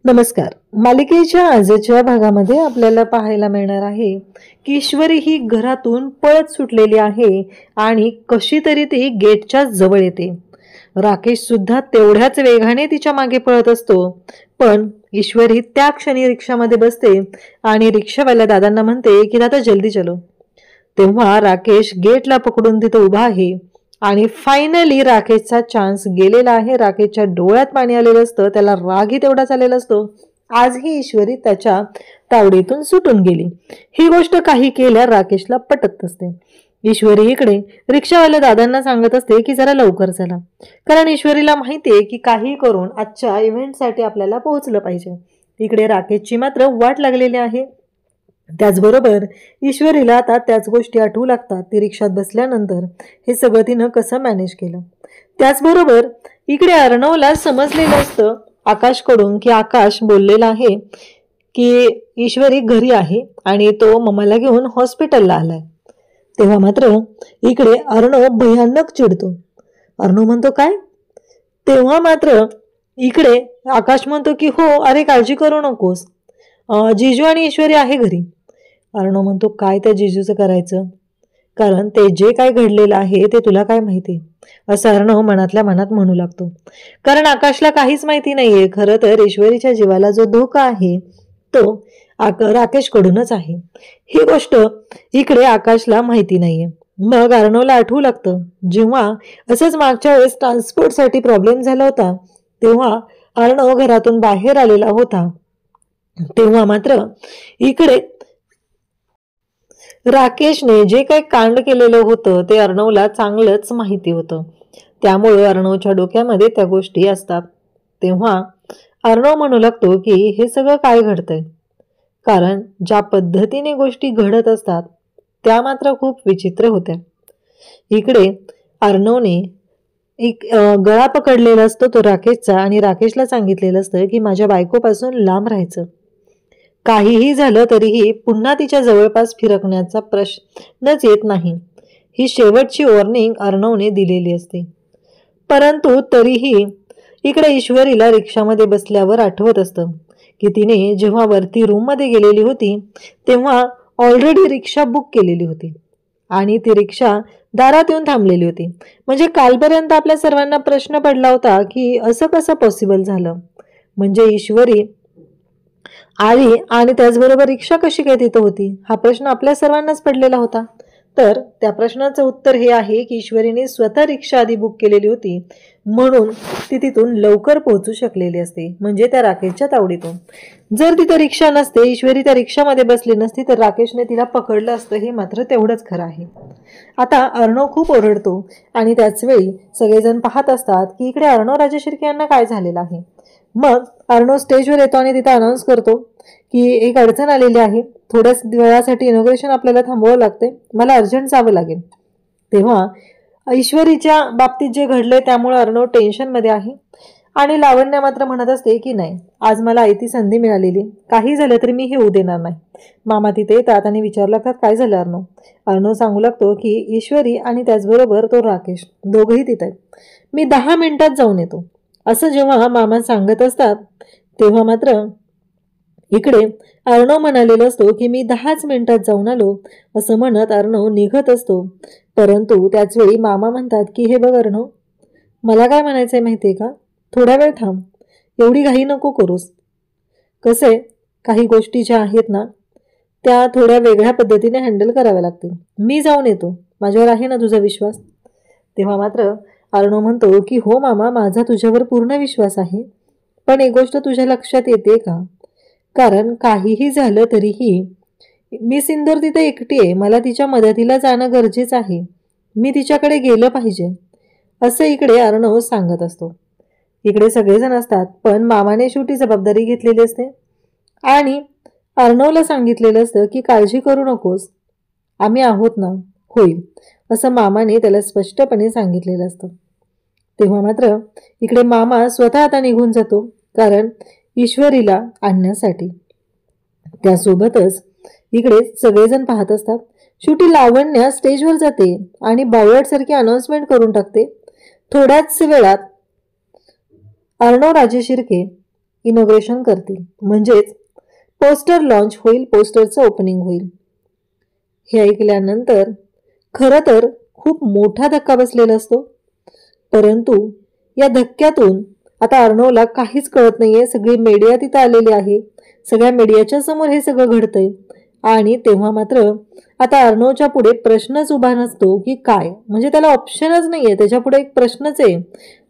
नमस्कार. मालिकेच्या आजच्या भागामध्ये आपल्याला पाहायला मिळणार आहे की ईश्वरी ही घरातून पळत सुटलेली आहे आणि कशी तरी ती गेटच्या जवळ येते. राकेश सुद्धा तेवढ्याच वेगाने तिच्या मागे पळत असतो, पण ईश्वरी त्या क्षणी रिक्षामध्ये बसते आणि रिक्षावाल्या दादांना म्हणते की दादा जल्दी चलो. तेव्हा राकेश गेटला पकडून तिथं उभा आहे आणि फायनली राकेशचा चान्स गेलेला आहे. राकेशच्या डोळ्यात पाणी आलेलं असतं, त्याला रागही तेवढाच आलेला असतो. आजही ईश्वरी त्याच्या तावडीतून सुटून गेली. ही गोष्ट काही केल्या राकेशला पटत असते. ईश्वरी इकडे रिक्षावाल्या दादांना सांगत असते की जरा लवकर चला, कारण ईश्वरीला माहितीये की काही करून आजच्या इव्हेंटसाठी आपल्याला पोहोचलं पाहिजे. इकडे राकेशची मात्र वाट लागलेली आहे. त्याचबरोबर ईश्वरीला आता त्याच गोष्टी आठवू लागतात. ती रिक्षात बसल्यानंतर हे सगळं तिनं कसं मॅनेज केलं. त्याचबरोबर इकडे अर्णवला समजलेलं असतं आकाशकडून की आकाश बोललेला आहे की ईश्वरी घरी आहे आणि तो मम्माला घेऊन हॉस्पिटलला आलाय. तेव्हा मात्र इकडे अर्णव भयानक चिडतो. अर्णव म्हणतो काय? तेव्हा मात्र इकडे आकाश म्हणतो की हो, अरे काळजी करू नकोस, जिजू आणि ईश्वरी आहे घरी. अर्णव म्हणतो काय त्या जिजूचं करायचं, कारण ते जे काय घडलेलं आहे ते तुला काय माहिती, असं अर्णव मनातल्या मनात म्हणू लागतो. कारण आकाशला काहीच माहिती नाहीये. खरं तर ईश्वरीच्या जीवाला जो धोका आहे तो राकेशकडूनच आहे. ही गोष्ट इकडे आकाशला माहिती नाहीये. मग अर्णवला आठवू लागतं जेव्हा असंच मागच्या वेळेस ट्रान्सपोर्टसाठी प्रॉब्लेम झाला होता, तेव्हा अर्णव घरातून बाहेर आलेला होता. तेव्हा मात्र इकडे राकेशने जे काही कांड केलेलं होतं ते अर्णवला चांगलंच माहिती होतं. त्यामुळे अर्णवच्या डोक्यामध्ये त्या गोष्टी असतात. तेव्हा अर्णव म्हणू लागतो की हे सगळं काय घडतंय, कारण ज्या पद्धतीने गोष्टी घडत असतात त्या मात्र खूप विचित्र होत्या. इकडे अर्णवने गळा पकडलेला असतो तो राकेशचा आणि राकेशला सांगितलेलं असतं की माझ्या बायकोपासून लांब राहायचं. काहीही झालं तरीही पुन्हा तिच्या जवळपास फिरकण्याचा प्रश्नच येत नाही. ही शेवटची वॉर्निंग अर्णवने दिलेली असते. परंतु तरीही इकडे ईश्वरीला रिक्षामध्ये बसल्यावर आठवत असतं की तिने जेव्हा वरती रूममध्ये गेलेली होती तेव्हा ऑलरेडी रिक्षा बुक केलेली होती आणि ती रिक्षा दारात येऊन थांबलेली होती. म्हणजे कालपर्यंत आपल्या सर्वांना प्रश्न पडला होता की असं कसं पॉसिबल झालं, म्हणजे ईश्वरी आली आणि त्याचबरोबर रिक्षा कशी काय तिथं होती, हा प्रश्न आपल्या सर्वांनाच पडलेला होता. तर त्या प्रश्नाचं उत्तर हे आहे की ईश्वरीने स्वतः रिक्षा आधी बुक केलेली होती, म्हणून ती तिथून लवकर पोहोचू शकलेली असते, म्हणजे त्या राकेशच्या तावडीतून. जर तिथं रिक्षा नसते, ईश्वरी त्या रिक्षामध्ये बसली नसती, तर राकेशने तिला पकडलं असतं, हे मात्र तेवढंच खरं आहे. आता अर्णव खूप ओरडतो आणि त्याच वेळी सगळेजण पाहत असतात की इकडे अर्णव राजशिर्के यांना काय झालेलं आहे. मग अर्णव स्टेजवर येतो आणि तिथं अनाऊन्स करतो की एक अडचण आलेली आहे, थोड्याच वेळासाठी इनॉग्रेशन आपल्याला थांबवावं लागते, मला अर्जंट जावं लागेल. तेव्हा ईश्वरीच्या बाबतीत जे घडले त्यामुळे अर्णव टेन्शनमध्ये आहे आणि लावण्या मात्र म्हणत असते की नाही, आज मला आयती संधी मिळालेली, काही झालं तरी मी हे होऊ देणार नाही. मामा तिथे येतात आणि विचारू लागतात काय झालं अर्णव. अर्णव सांगू लागतो की ईश्वरी आणि त्याचबरोबर तो राकेश दोघंही तिथे आहेत, मी 10 मिनिटात जाऊन येतो. असं जेव्हा मामा सांगत असतात तेव्हा मात्र इकडे अर्णव म्हणालेला असतो की मी 10च मिनिटात जाऊन आलो, असं म्हणत अर्णव निघत असतो. परंतु त्याच वेळी मामा म्हणतात की हे बघ अर्णव, मला काय म्हणायचंय माहितीये का, थोडा वेळ थांब, एवढी घाई नको करूस. कसंय, काही गोष्टी ज्या आहेत ना त्या थोड्या वेगळ्या पद्धतीने हँडल कराव्या लागतील, मी जाऊन येतो, माझ्यावर आहे ना तुझा विश्वास. तेव्हा मात्र अर्णव म्हणतो की हो मामा, माझा तुझ्यावर पूर्ण विश्वास आहे, पण एक गोष्ट तुझ्या लक्षात येते का, कारण काहीही झालं तरीही मी सिंदूर तिथे एकटी आहे, मला तिच्या मदतीला जाणं गरजेचं आहे, मी तिच्याकडे गेलं पाहिजे, असं इकडे अर्णव सांगत असतो. इकडे सगळेजण असतात, पण मामाने शेवटी जबाबदारी घेतलेली असते आणि अर्णवला सांगितलेलं असतं की काळजी करू नकोस, आम्ही आहोत ना, होईल, असं मामाने त्याला स्पष्टपणे सांगितलेलं असतं. तेव्हा मात्र इकडे मामा स्वतः आता निघून जातो, कारण ईश्वरीला आणण्यासाठी. त्यासोबतच इकडे सगळेजण पाहत असतात. शेवटी लावण्या स्टेजवर जाते आणि बावळटसारखी अनाउन्समेंट करून टाकते, थोड्याच वेळात अर्णव राजशिर्के इनॉग्रेशन करतील, म्हणजेच पोस्टर लॉन्च होईल, पोस्टरचं ओपनिंग होईल. हे ऐकल्यानंतर खरं तर खूप मोठा धक्का बसलेला असतो. परंतु या धक्क्यातून आता अर्णवला काहीच कळत नाहीये. सगळी मीडिया तिथं आलेली आहे, सगळ्या मीडियाच्या समोर हे सगळं घडतंय. आणि तेव्हा मात्र आता अर्णवच्या पुढे प्रश्नच उभा नसतो की काय, म्हणजे त्याला ऑप्शनच नाहीये. त्याच्यापुढे एक प्रश्नच आहे,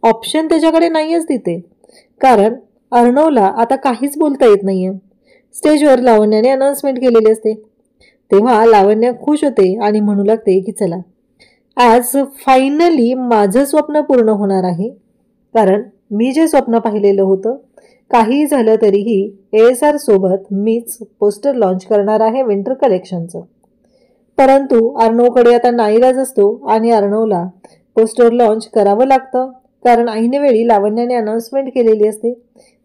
ऑप्शन त्याच्याकडे नाहीयेच तिथे. कारण अर्णवला आता काहीच बोलता येत नाहीये. स्टेजवर लावण्याने अनाउन्समेंट केलेली असते. तेव्हा लावण्य खुश होते आणि म्हणू लागते की चला, आज फायनली माझं स्वप्न पूर्ण होणार आहे. कारण मी जे स्वप्न पाहिलेलं होतं, काही झालं तरीही ASR सोबत मीच पोस्टर लॉन्च करणार आहे विंटर कलेक्शनचं. परंतु अर्णवकडे आता नाईलाज असतो आणि अर्णवला पोस्टर लॉन्च करावं लागतं. कारण ऐनवेळी लावण्याने अनाउन्समेंट केलेली असते,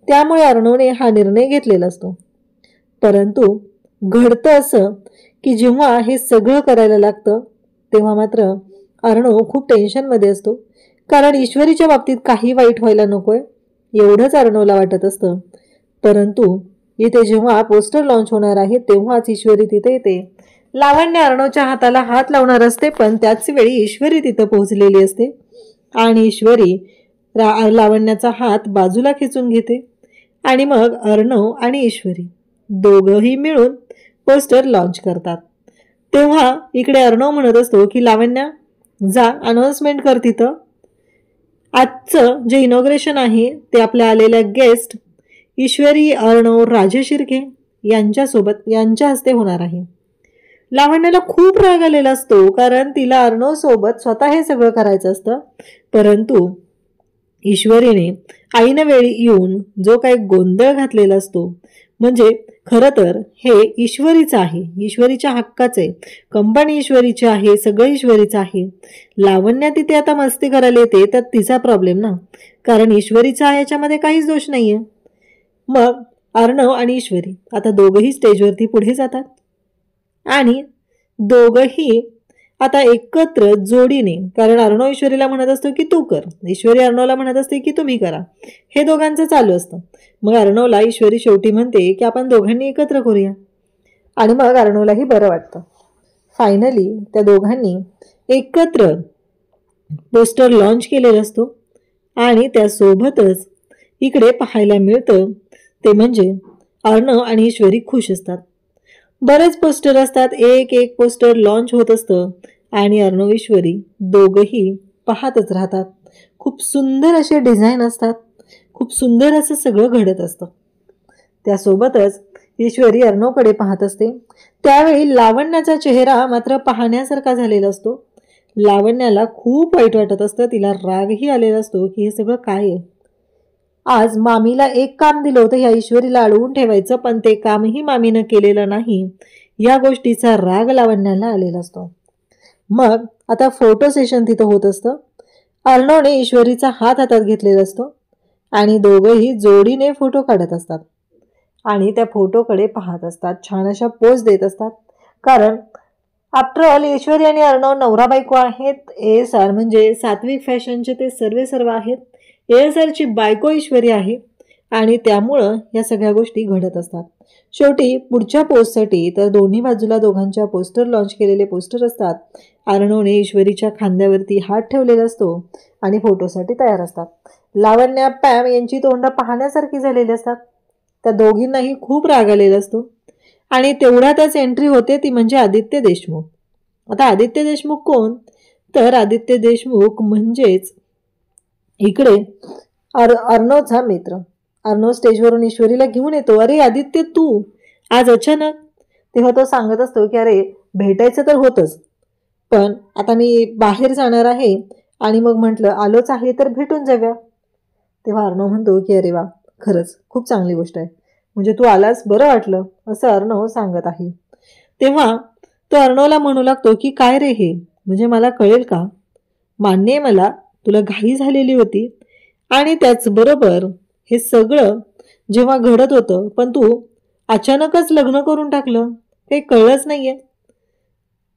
त्यामुळे अर्णवने हा निर्णय घेतलेला असतो. परंतु घडतं असं की जेव्हा हे सगळं करायला लागतं तेव्हा मात्र अर्णव खूप टेन्शनमध्ये असतो. कारण ईश्वरीच्या बाबतीत काही वाईट व्हायला नकोय एवढंच अर्णवला वाटत असतं. परंतु इथे जेव्हा पोस्टर लॉन्च होणार आहे तेव्हाच ईश्वरी तिथे येते. लावण्य अर्णवच्या हाताला हात लावणार असते, पण त्याच वेळी ईश्वरी तिथं पोहोचलेली असते आणि ईश्वरी लावण्याचा हात बाजूला खेचून घेते. आणि मग अर्णव आणि ईश्वरी दोघंही मिळून पोस्टर लॉन्च करतात. तेव्हा इकडे अर्णव म्हणत असतो की लावण्या, जा अनाउन्समेंट कर तिथं. आजचं जे इनॉग्रेशन आहे ते आपल्या आलेल्या गेस्ट ईश्वरी, अर्णव, राजेश शिर्के यांच्या हस्ते होणार आहे. लावण्याला खूप राग आलेला असतो, कारण तिला अर्णव सोबत स्वतः हे सगळं करायचं असतं. परंतु ईश्वरीने ऐनवेळी येऊन जो काही गोंधळ घातलेला असतो, म्हणजे खरं तर हे ईश्वरीचं आहे, ईश्वरीच्या हक्काचं आहे, कंपनी ईश्वरीची आहे, सगळं ईश्वरीचं आहे. लावण्या तिथे आता मस्ती करायला येते तर तिचा प्रॉब्लेम ना, कारण ईश्वरीचा याच्यामध्ये काहीच दोष नाहीये. मग अर्णव आणि ईश्वरी आता दोघंही स्टेजवरती पुढे जातात आणि दोघंही आता एकत्र जोडीने, कारण अर्णव ईश्वरीला म्हणत असतो की तू कर, ईश्वरी अर्णवला म्हणत असते की तुम्ही करा, हे दोघांचं चालू असतं. मग अर्णवला ईश्वरी शेवटी म्हणते की आपण दोघांनी एकत्र करूया आणि मग अर्णवलाही बरं वाटतं. फायनली त्या दोघांनी एकत्र पोस्टर लॉन्च केलेला असतो आणि त्यासोबतच इकडे पाहायला मिळतं ते म्हणजे अर्णव आणि ईश्वरी खुश असतात. बरेच पोस्टर असतात, एक एक पोस्टर लॉन्च होत असतं आणि अर्णव ईश्वरी दोघंही पाहतच राहतात. खूप सुंदर असे डिझाईन असतात, खूप सुंदर असं सगळं घडत असतं. त्यासोबतच ईश्वरी अर्णवकडे पाहत असते. त्यावेळी लावण्याचा चेहरा मात्र पाहण्यासारखा झालेला असतो. लावण्याला खूप वाईट वाटत असतं, तिला रागही आलेला असतो की हे सगळं काय आहे. आज मामीला एक काम दिलं होतं ह्या ईश्वरीला अडवून ठेवायचं, पण ते कामही मामीनं केलेलं नाही, या गोष्टीचा राग लावण्याला आलेला असतो. मग आता फोटो सेशन तिथं होत असतं. अर्णवने ईश्वरीचा हात हातात घेतलेला असतो आणि दोघंही जोडीने फोटो काढत असतात आणि त्या फोटोकडे पाहत असतात, छान अशा पोज देत असतात. कारण आफ्टर ऑल ईश्वरी आणि अर्णव नवरा बायको आहेत. ASR म्हणजे सात्विक फॅशनचे ते सर्व आहेत. ASRची बायको ईश्वरी आहे आणि त्यामुळं या सगळ्या गोष्टी घडत असतात. शेवटी पुढच्या पोस्टसाठी तर दोन्ही बाजूला दोघांच्या पोस्टर लॉन्च केलेले पोस्टर असतात. अर्णवने ईश्वरीच्या खांद्यावरती हात ठेवलेला असतो आणि फोटोसाठी तयार असतात. लावण्या, पॅम यांची तोंड पाहण्यासारखी झालेली असतात. त्या दोघींनाही खूप राग आलेला असतो आणि तेवढ्यातच एंट्री होते, ती म्हणजे आदित्य देशमुख. आता आदित्य देशमुख कोण, तर आदित्य देशमुख म्हणजेच इकडे अर्णवचा मित्र. अर्णव स्टेजवरून ईश्वरीला घेऊन येतो. अरे आदित्य, तू आज अचानक? तेव्हा तो सांगत असतो की अरे भेटायचं तर होतंच, पण आता मी बाहेर जाणार आहे आणि मग म्हटलं आलोच आहे तर भेटून जाऊया. तेव्हा अर्णव म्हणतो की अरे वा, खरंच खूप चांगली गोष्ट आहे, म्हणजे तू आलास बरं वाटलं, असं अर्णव सांगत आहे. तेव्हा तो अर्णवला म्हणू लागतो की काय रे हे, म्हणजे मला कळेल का? मान्य आहे मला तुला घाई झालेली होती आणि त्याचबरोबर हे सगळं जेव्हा घडत होतं, पण तू अचानकच लग्न करून टाकलं, काही कळलंच नाहीये.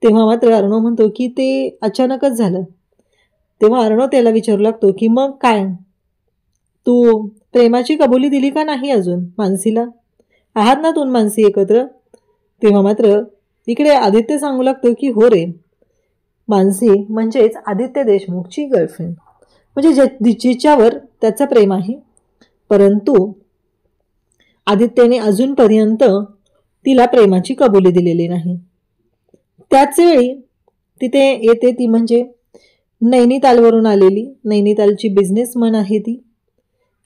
तेव्हा मात्र अर्णव म्हणतो की ते अचानकच झालं. तेव्हा अर्णव त्याला विचारू लागतो की मग काय, तू प्रेमाची कबुली दिली का नाही अजून मानसीला? आहात ना तुम्ही मानसी एकत्र? तेव्हा मात्र इकडे आदित्य सांगू लागतो की हो रे, मानसी म्हणजेच आदित्य देशमुखची गर्लफ्रेंड, म्हणजे जिच्यावर त्याचं प्रेम आहे, परंतु आदित्यने अजूनपर्यंत तिला प्रेमाची कबुली दिलेली नाही. त्याच वेळी तिथे येते ती म्हणजे नैनितालवरून आलेली, नैनितालची बिझनेसमन आहे ती,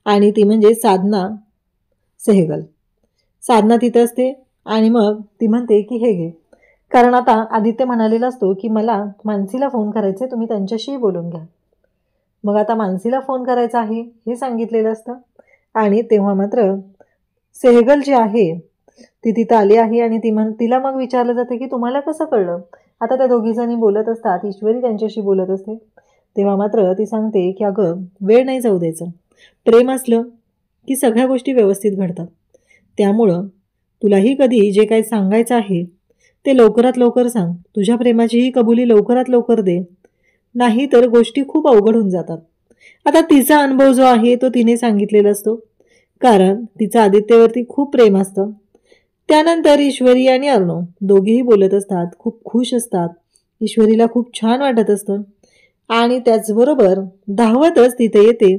आणि ती म्हणजे साधना सेहगल. साधना तिथं असते आणि मग ती म्हणते की हे घे, कारण आता आदित्य म्हणालेला असतो की मला मानसीला फोन करायचे, तुम्ही त्यांच्याशी बोलून घ्या. मग आता मानसीला फोन करायचा आहे हे सांगितलेलं असतं. आणि तेव्हा मात्र सेहगल जी आहे ती तिथं आली आहे आणि तिला मग विचारलं जातं की तुम्हाला कसं कळलं? आता त्या दोघीजणी बोलत असतात, ईश्वरी त्यांच्याशी बोलत असते. तेव्हा मात्र ती सांगते की अगं वेळ नाही जाऊ द्यायचं, प्रेम असलं की सगळ्या गोष्टी व्यवस्थित घडतात. त्यामुळं तुलाही कधी जे काही सांगायचं आहे ते लवकरात लवकर सांग. तुझ्या प्रेमाचीही कबुली लवकरात लवकर दे, नाही तर गोष्टी खूप अवघड होऊन जातात. आता तिचा अनुभव जो आहे तो तिने सांगितलेला असतो, कारण तिचं आदित्यवरती खूप प्रेम असतं. त्यानंतर ईश्वरी आणि अर्णव दोघेही बोलत असतात, खूप खुश असतात. ईश्वरीला खूप छान वाटत असतं. आणि त्याचबरोबर धावतच तिथे येते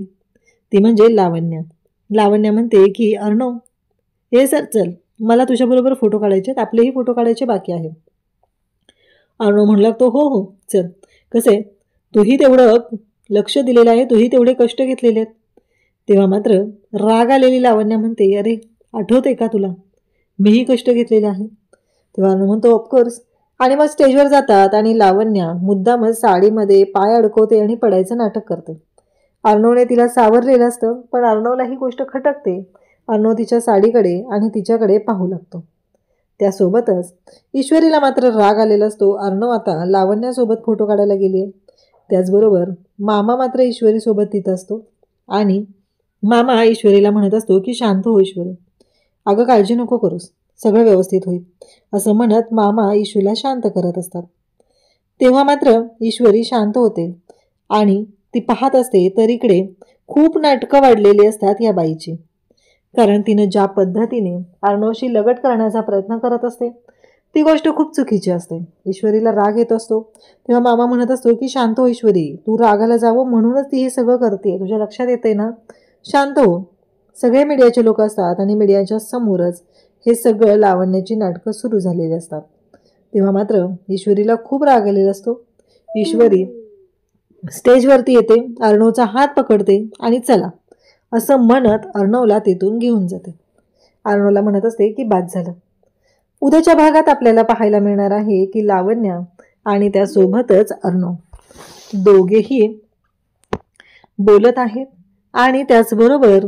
ती म्हणजे लावण्या. लावण्या म्हणते की अर्णव हे सर चल, मला तुझ्याबरोबर फोटो काढायचे आहेत, आपलेही फोटो काढायचे बाकी आहे. अर्णव म्हणू लागतो हो हो चल, कसे तूही तेवढं लक्ष दिलेलं आहे, तूही तेवढे कष्ट घेतलेले आहेत. तेव्हा मात्र राग आलेली लावण्या म्हणते अरे आठवते का तुला, मीही कष्ट घेतलेले आहे. तेव्हा अर्णव म्हणतो ऑफकोर्स. आणि मग स्टेजवर जातात आणि लावण्या मुद्दामच साडीमध्ये पाय अडकवते आणि पडायचं नाटक करते. अर्णवने तिला सावरलेलं असतं, पण अर्णवला ही गोष्ट खटकते. अर्णव तिच्या साडीकडे आणि तिच्याकडे पाहू लागतो. त्यासोबतच ईश्वरीला मात्र राग आलेला असतो. अर्णव आता लावण्यासोबत फोटो काढायला गेली. त्याचबरोबर मामा मात्र ईश्वरीसोबत तिथं असतो आणि मामा ईश्वरीला म्हणत असतो की शांत हो ईश्वरी, अगं काळजी नको करूस, सगळं व्यवस्थित होईल, असं म्हणत मामा ईश्वरीला शांत करत असतात. तेव्हा मात्र ईश्वरी शांत होते आणि ती पाहत असते तर इकडे खूप नाटकं वाढलेली असतात या बाईची, कारण तिनं ज्या पद्धतीने अर्णवशी लगट करण्याचा प्रयत्न करत असते ती गोष्ट खूप चुकीची असते. ईश्वरीला राग येत असतो तेव्हा मामा म्हणत असतो की शांत हो ईश्वरी, तू रागाला जावं म्हणूनच ती हे सगळं करते, तुझ्या लक्षात येते ना, शांत हो. सगळे मीडियाचे लोक असतात आणि मीडियाच्या समोरच हे सगळं लावण्याची नाटकं सुरू झालेली असतात. तेव्हा मात्र ईश्वरीला खूप राग आलेला असतो. ईश्वरी स्टेजवरती येते, अर्णवचा हात पकडते आणि चला असं म्हणत अर्णवला तिथून घेऊन जाते. अर्णवला म्हणत असते की बाद झालं. उद्याच्या भागात आपल्याला पाहायला मिळणार आहे की लावण्या आणि त्यासोबतच अर्णव दोघेही बोलत आहेत आणि त्याचबरोबर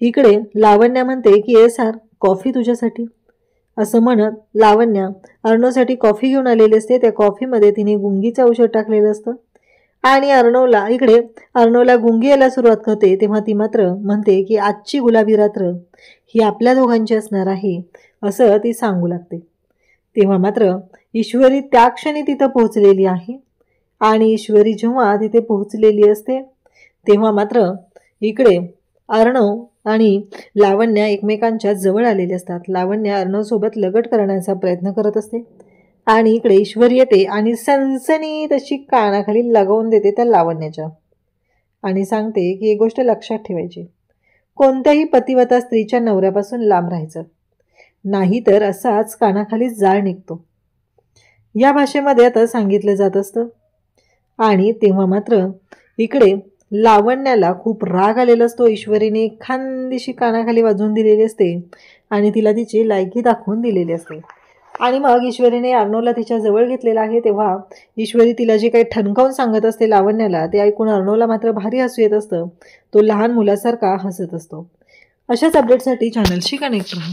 इकडे लावण्या म्हणते की SR कॉफी तुझ्यासाठी, असं म्हणत लावण्या अर्णवसाठी कॉफी घेऊन आलेली असते. त्या कॉफीमध्ये तिने गुंगीचं औषध टाकलेलं असतं आणि अर्णवला गुंगी यायला सुरुवात करते. तेव्हा ती मात्र म्हणते की आजची गुलाबी रात्र ही आपल्या दोघांची असणार आहे, असं ती सांगू लागते. तेव्हा मात्र ईश्वरी त्या क्षणी तिथं पोहोचलेली आहे आणि ईश्वरी जेव्हा तिथे पोहोचलेली असते तेव्हा मात्र इकडे अर्णव आणि लावण्या एकमेकांच्या जवळ आलेले असतात. लावण्या अर्णवसोबत लगट करण्याचा प्रयत्न करत असते आणि इकडे ईश्वरी येते आणि सनसनी तशी कानाखाली लगावून देते त्या लावण्याच्या आणि सांगते की एक गोष्ट लक्षात ठेवायची, कोणत्याही पतिव्रता स्त्रीच्या नवऱ्यापासून लांब राहायचं, नाहीतर असाच कानाखाली जाळ निघतो. या भाषेमध्ये आता सांगितलं जात असतं. आणि तेव्हा मात्र इकडे लावण्याला खूप राग आलेला असतो. ईश्वरीने खानदिशी कानाखाली वाजवून दिलेली असते आणि तिला तिची लायकी दाखवून दिलेली असते. आणि मग ईश्वरीने अर्णवला तिच्या जवळ घेतलेला आहे. तेव्हा ईश्वरी तिला जे काही ठणकावून सांगत असते लावण्याला, ते ऐकून अर्णवला मात्र भारी हसू येत असतं. तो लहान मुलासारखा हसत असतो. अशाच अपडेटसाठी चॅनलशी कनेक्ट राहा.